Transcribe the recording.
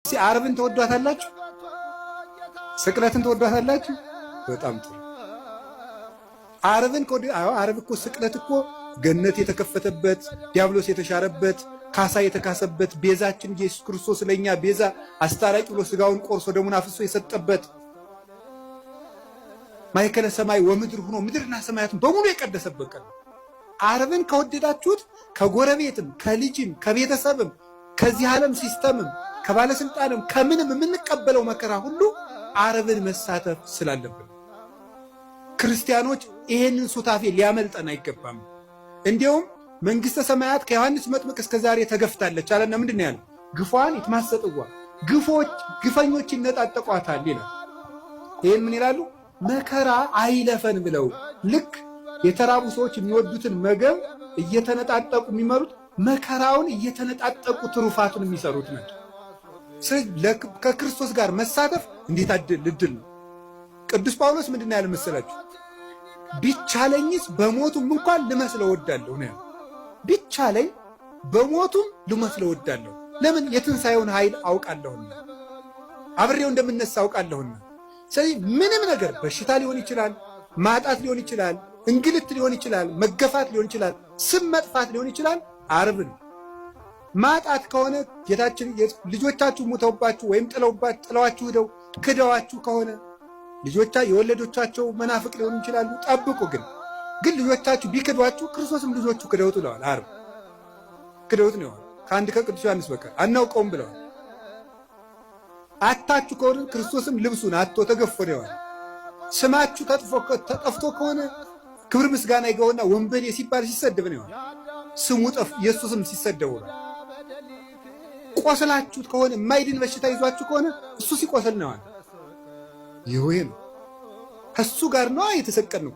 ዓርብን ተወዷታላችሁ? ስቅለትን ተወዷታላችሁ? በጣም ጥሩ። ዓርብን ዓርብ እኮ ስቅለት እኮ ገነት የተከፈተበት ዲያብሎስ የተሻረበት ካሳ የተካሰበት ቤዛችን ኢየሱስ ክርስቶስ ለኛ ቤዛ አስታራቂ ብሎ ስጋውን ቆርሶ ደሙን አፍሶ የሰጠበት ማይከለ ሰማይ ወምድር ሆኖ ምድርና ሰማያትን በሙሉ የቀደሰበት ቀን። ዓርብን ከወደዳችሁት ከጎረቤትም ከልጅም ከቤተሰብም ከዚህ ዓለም ሲስተምም ከባለስልጣንም ከምንም የምንቀበለው መከራ ሁሉ ዓርብን መሳተፍ ስላለብን ክርስቲያኖች ይሄንን ሱታፌ ሊያመልጠን አይገባም። እንዲያውም መንግስተ ሰማያት ከዮሐንስ መጥምቅ እስከ ዛሬ ተገፍታለች አለና ምንድነው ያለው? ግፏን ይትማሰጥዋ ግፈኞች ይነጣጠቋታል ይላል። ይሄን ምን ይላሉ? መከራ አይለፈን ብለው ልክ የተራቡ ሰዎች የሚወዱትን ምግብ እየተነጣጠቁ የሚመሩት መከራውን እየተነጣጠቁ ትሩፋቱን የሚሰሩት ናቸው። ከክርስቶስ ጋር መሳተፍ እንዴት እድል ነው! ቅዱስ ጳውሎስ ምንድን ያለ መሰላችሁ? ቢቻለኝስ በሞቱም እንኳን ልመስለው እወዳለሁ ነው። ቢቻለኝ በሞቱም ልመስለው እወዳለሁ። ለምን? የትንሣኤውን ኃይል አውቃለሁና፣ አብሬው እንደምነሳ አውቃለሁና። ስለዚህ ምንም ነገር በሽታ ሊሆን ይችላል፣ ማጣት ሊሆን ይችላል፣ እንግልት ሊሆን ይችላል፣ መገፋት ሊሆን ይችላል፣ ስም መጥፋት ሊሆን ይችላል። ዓርብን ማጣት ከሆነ ጌታችን ልጆቻችሁ ሙተውባችሁ ወይም ጥለዋችሁ ሄደው ክደዋችሁ ከሆነ የወለዶቻቸው መናፍቅ ሊሆኑ ይችላሉ። ጠብቁ። ግን ልጆቻችሁ ቢክዷችሁ ክርስቶስም ልጆቹ ክደውት ብለዋል። ዓርብ ክደውት ነው። ከአንድ ከቅዱስ ዮሐንስ በቀር አናውቀውም ብለዋል። አታችሁ ከሆነ ክርስቶስም ልብሱን አጥቶ ተገፎ ነው። ስማችሁ ተጠፍቶ ከሆነ ክብር ምስጋና ይገውና ወንበዴ ሲባል ሲሰደብ ነው። ስሙ የእሱ ስም ሲሰደቡ ነው። ቆስላችሁት ከሆነ የማይድን በሽታ ይዟችሁ ከሆነ እሱ ሲቆስል ነው። ይሄ ነው ከሱ ጋር ነው የተሰቀልነው።